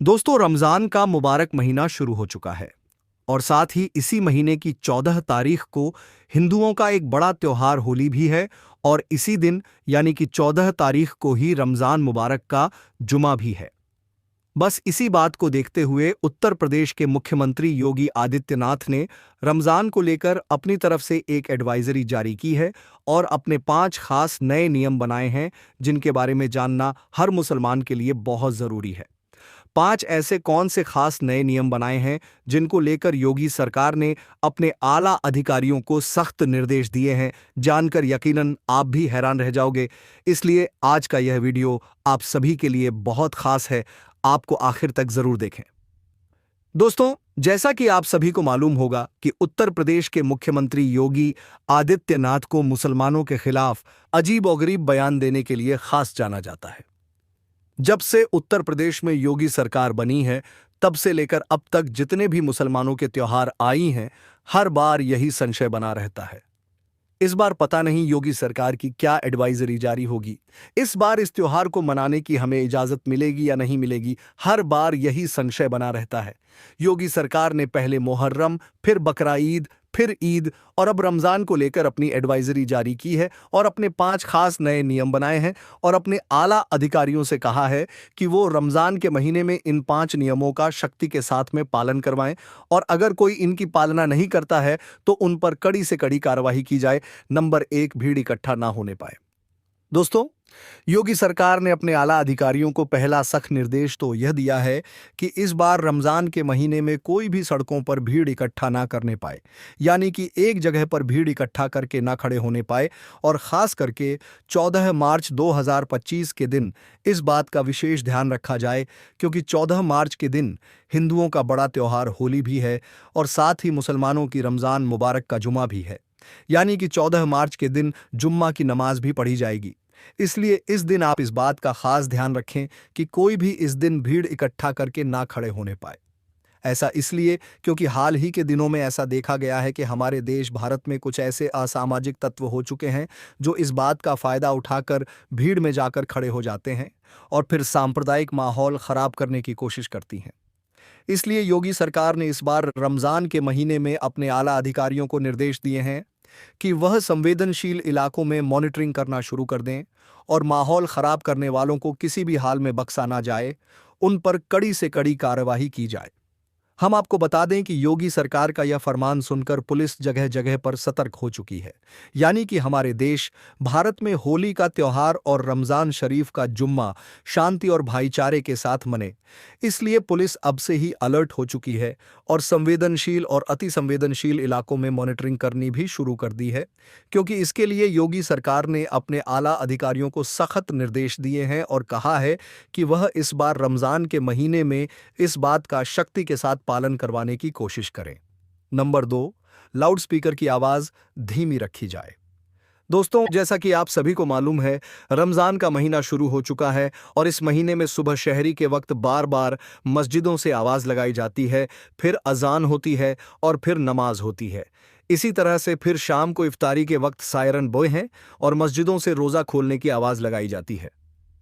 दोस्तों, रमजान का मुबारक महीना शुरू हो चुका है और साथ ही इसी महीने की 14 तारीख को हिंदुओं का एक बड़ा त्योहार होली भी है। और इसी दिन यानी कि 14 तारीख को ही रमजान मुबारक का जुमा भी है। बस इसी बात को देखते हुए उत्तर प्रदेश के मुख्यमंत्री योगी आदित्यनाथ ने रमजान को लेकर अपनी तरफ से एक एडवाइजरी जारी की है और अपने 5 खास नए नियम बनाए हैं जिनके बारे में जानना हर मुसलमान के लिए बहुत जरूरी है। 5 ऐसे कौन से खास नए नियम बनाए हैं जिनको लेकर योगी सरकार ने अपने आला अधिकारियों को सख्त निर्देश दिए हैं, जानकर यकीनन आप भी हैरान रह जाओगे। इसलिए आज का यह वीडियो आप सभी के लिए बहुत खास है, आपको आखिर तक जरूर देखें। दोस्तों, जैसा कि आप सभी को मालूम होगा कि उत्तर प्रदेश के मुख्यमंत्री योगी आदित्यनाथ को मुसलमानों के खिलाफ अजीब और गरीब बयान देने के लिए खास जाना जाता है। जब से उत्तर प्रदेश में योगी सरकार बनी है, तब से लेकर अब तक जितने भी मुसलमानों के त्योहार आई हैं, हर बार यही संशय बना रहता है। इस बार पता नहीं योगी सरकार की क्या एडवाइजरी जारी होगी। इस बार इस त्योहार को मनाने की हमें इजाजत मिलेगी या नहीं मिलेगी, हर बार यही संशय बना रहता है। योगी सरकार ने पहले मुहर्रम, फिर बकरा ईद, फिर ईद और अब रमजान को लेकर अपनी एडवाइजरी जारी की है और अपने 5 खास नए नियम बनाए हैं और अपने आला अधिकारियों से कहा है कि वो रमजान के महीने में इन 5 नियमों का सख्ती के साथ में पालन करवाएं और अगर कोई इनकी पालना नहीं करता है तो उन पर कड़ी से कड़ी कार्रवाई की जाए। नंबर 1, भीड़ इकट्ठा ना होने पाए। दोस्तों, योगी सरकार ने अपने आला अधिकारियों को पहला सख्त निर्देश तो यह दिया है कि इस बार रमजान के महीने में कोई भी सड़कों पर भीड़ इकट्ठा ना करने पाए, यानी कि एक जगह पर भीड़ इकट्ठा करके ना खड़े होने पाए। और खास करके 14 मार्च 2025 के दिन इस बात का विशेष ध्यान रखा जाए, क्योंकि 14 मार्च के दिन हिंदुओं का बड़ा त्योहार होली भी है और साथ ही मुसलमानों की रमजान मुबारक का जुमा भी है, यानी कि 14 मार्च के दिन जुम्मा की नमाज भी पढ़ी जाएगी। इसलिए इस दिन आप इस बात का खास ध्यान रखें कि कोई भी इस दिन भीड़ इकट्ठा करके ना खड़े होने पाए। ऐसा इसलिए क्योंकि हाल ही के दिनों में ऐसा देखा गया है कि हमारे देश भारत में कुछ ऐसे असामाजिक तत्व हो चुके हैं जो इस बात का फायदा उठाकर भीड़ में जाकर खड़े हो जाते हैं और फिर सांप्रदायिक माहौल खराब करने की कोशिश करती हैं। इसलिए योगी सरकार ने इस बार रमजान के महीने में अपने आला अधिकारियों को निर्देश दिए हैं कि वह संवेदनशील इलाकों में मॉनिटरिंग करना शुरू कर दें और माहौल खराब करने वालों को किसी भी हाल में बख्शा ना जाए, उन पर कड़ी से कड़ी कार्रवाई की जाए। हम आपको बता दें कि योगी सरकार का यह फरमान सुनकर पुलिस जगह जगह पर सतर्क हो चुकी है, यानी कि हमारे देश भारत में होली का त्योहार और रमजान शरीफ का जुम्मा शांति और भाईचारे के साथ मने। इसलिए पुलिस अब से ही अलर्ट हो चुकी है और संवेदनशील और अति संवेदनशील इलाकों में मॉनिटरिंग करनी भी शुरू कर दी है, क्योंकि इसके लिए योगी सरकार ने अपने आला अधिकारियों को सख्त निर्देश दिए हैं और कहा है कि वह इस बार रमजान के महीने में इस बात का सख्ती के साथ पालन करवाने की कोशिश करें। नंबर 2, लाउडस्पीकर की आवाज धीमी रखी जाए। दोस्तों, जैसा कि आप सभी को मालूम है, रमजान का महीना शुरू हो चुका है और इस महीने में सुबह शहरी के वक्त बार बार मस्जिदों से आवाज लगाई जाती है, फिर अजान होती है और फिर नमाज होती है। इसी तरह से फिर शाम को इफ्तारी के वक्त सायरन बोए हैं और मस्जिदों से रोजा खोलने की आवाज लगाई जाती है।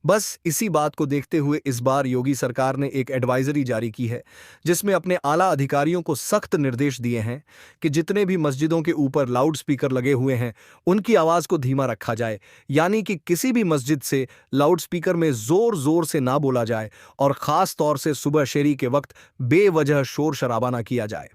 बस इसी बात को देखते हुए इस बार योगी सरकार ने एक एडवाइजरी जारी की है जिसमें अपने आला अधिकारियों को सख्त निर्देश दिए हैं कि जितने भी मस्जिदों के ऊपर लाउड स्पीकर लगे हुए हैं उनकी आवाज को धीमा रखा जाए, यानी कि किसी भी मस्जिद से लाउड स्पीकर में जोर जोर से ना बोला जाए और खास तौर से सुबह शहरी के वक्त बेवजह शोर शराबा ना किया जाए।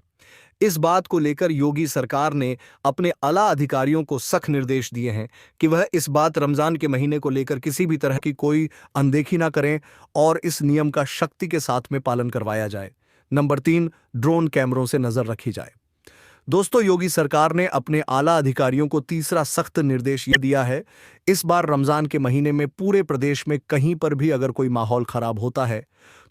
इस बात को लेकर योगी सरकार ने अपने आला अधिकारियों को सख्त निर्देश दिए हैं कि वह इस बात रमजान के महीने को लेकर किसी भी तरह की कोई अनदेखी ना करें और इस नियम का सख्ती के साथ में पालन करवाया जाए। नंबर 3, ड्रोन कैमरों से नजर रखी जाए। दोस्तों, योगी सरकार ने अपने आला अधिकारियों को तीसरा सख्त निर्देश यह दिया है, इस बार रमजान के महीने में पूरे प्रदेश में कहीं पर भी अगर कोई माहौल खराब होता है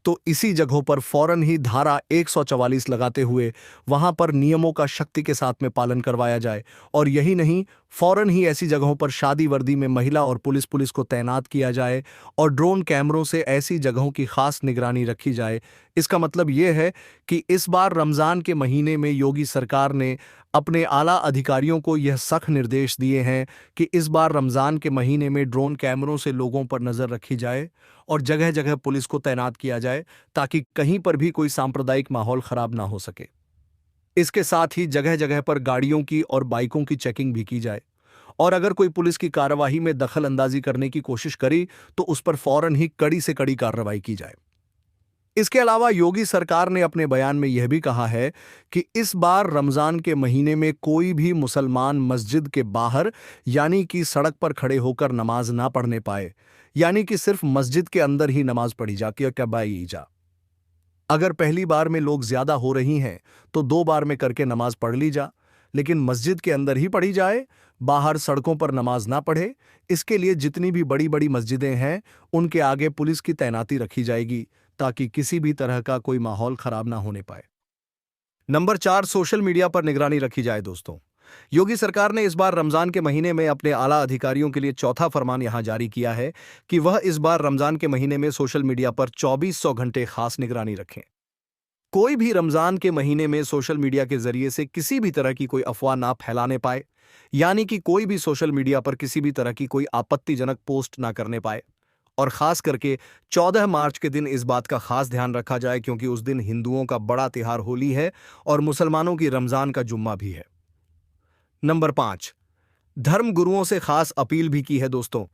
तो इसी जगहों पर फौरन ही धारा 144 लगाते हुए वहां पर नियमों का सख्ती के साथ में पालन करवाया जाए। और यही नहीं, फौरन ही ऐसी जगहों पर शादी वर्दी में महिला और पुलिस को तैनात किया जाए और ड्रोन कैमरों से ऐसी जगहों की खास निगरानी रखी जाए। इसका मतलब यह है कि इस बार रमजान के महीने में योगी सरकार ने अपने आला अधिकारियों को यह सख्त निर्देश दिए हैं कि इस बार रमज़ान के महीने में ड्रोन कैमरों से लोगों पर नज़र रखी जाए और जगह जगह पुलिस को तैनात किया जाए ताकि कहीं पर भी कोई सांप्रदायिक माहौल खराब ना हो सके। इसके साथ ही जगह जगह पर गाड़ियों की और बाइकों की चेकिंग भी की जाए और अगर कोई पुलिस की कार्रवाई में दखल अंदाजी करने की कोशिश करी तो उस पर फौरन ही कड़ी से कड़ी कार्रवाई की जाए। इसके अलावा योगी सरकार ने अपने बयान में यह भी कहा है कि इस बार रमजान के महीने में कोई भी मुसलमान मस्जिद के बाहर यानी कि सड़क पर खड़े होकर नमाज ना पढ़ने पाए, यानी कि सिर्फ मस्जिद के अंदर ही नमाज पढ़ी जाके जा। अगर पहली बार में लोग ज्यादा हो रही हैं तो 2 बार में करके नमाज पढ़ ली जा, लेकिन मस्जिद के अंदर ही पढ़ी जाए, बाहर सड़कों पर नमाज ना पढ़े। इसके लिए जितनी भी बड़ी बड़ी मस्जिदें हैं उनके आगे पुलिस की तैनाती रखी जाएगी ताकि किसी भी तरह का कोई माहौल खराब ना होने पाए। नंबर 4, सोशल मीडिया पर निगरानी रखी जाए। दोस्तों, योगी सरकार ने इस बार रमजान के महीने में अपने आला अधिकारियों के लिए चौथा फरमान यहां जारी किया है कि वह इस बार रमजान के महीने में सोशल मीडिया पर 2400 घंटे खास निगरानी रखें। कोई भी रमजान के महीने में सोशल मीडिया के जरिए से किसी भी तरह की कोई अफवाह ना फैलाने पाए, यानी कि कोई भी सोशल मीडिया पर किसी भी तरह की कोई आपत्तिजनक पोस्ट ना करने पाए। और खास करके 14 मार्च के दिन इस बात का खास ध्यान रखा जाए क्योंकि उस दिन हिंदुओं का बड़ा त्योहार होली है और मुसलमानों की रमजान का जुम्मा भी है। नंबर 5, धर्म गुरुओं से खास अपील भी की है। दोस्तों,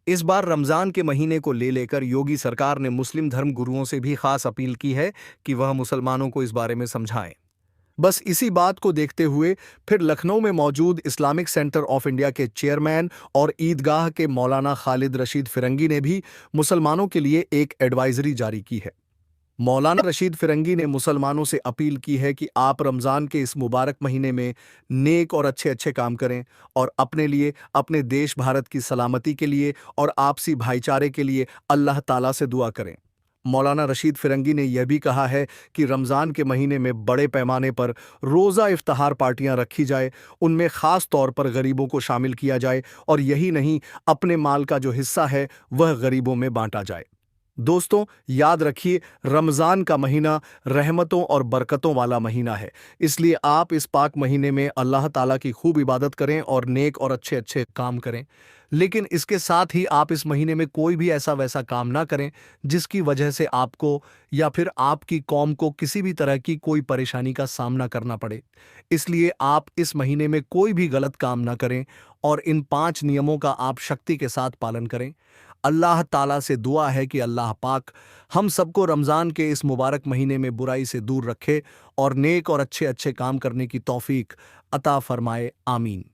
इस बार रमजान के महीने को लेकर योगी सरकार ने मुस्लिम धर्म गुरुओं से भी खास अपील की है कि वह मुसलमानों को इस बारे में समझाएं। बस इसी बात को देखते हुए फिर लखनऊ में मौजूद इस्लामिक सेंटर ऑफ इंडिया के चेयरमैन और ईदगाह के मौलाना खालिद रशीद फिरंगी ने भी मुसलमानों के लिए एक एडवाइजरी जारी की है। मौलाना रशीद फिरंगी ने मुसलमानों से अपील की है कि आप रमज़ान के इस मुबारक महीने में नेक और अच्छे अच्छे काम करें और अपने लिए, अपने देश भारत की सलामती के लिए और आपसी भाईचारे के लिए अल्लाह ताला से दुआ करें। मौलाना रशीद फिरंगी ने यह भी कहा है कि रमज़ान के महीने में बड़े पैमाने पर रोज़ा इफ्तार पार्टियां रखी जाए, उनमें ख़ास तौर पर गरीबों को शामिल किया जाए और यही नहीं, अपने माल का जो हिस्सा है वह गरीबों में बांटा जाए। दोस्तों, याद रखिए, रमज़ान का महीना रहमतों और बरकतों वाला महीना है, इसलिए आप इस पाक महीने में अल्लाह ताला की खूब इबादत करें और नेक और अच्छे अच्छे काम करें। लेकिन इसके साथ ही आप इस महीने में कोई भी ऐसा वैसा काम ना करें जिसकी वजह से आपको या फिर आपकी कौम को किसी भी तरह की कोई परेशानी का सामना करना पड़े। इसलिए आप इस महीने में कोई भी गलत काम ना करें और इन 5 नियमों का आप शक्ति के साथ पालन करें। अल्लाह ताला से दुआ है कि अल्लाह पाक हम सबको रमज़ान के इस मुबारक महीने में बुराई से दूर रखे और नेक और अच्छे अच्छे काम करने की तौफीक अता फरमाए। आमीन।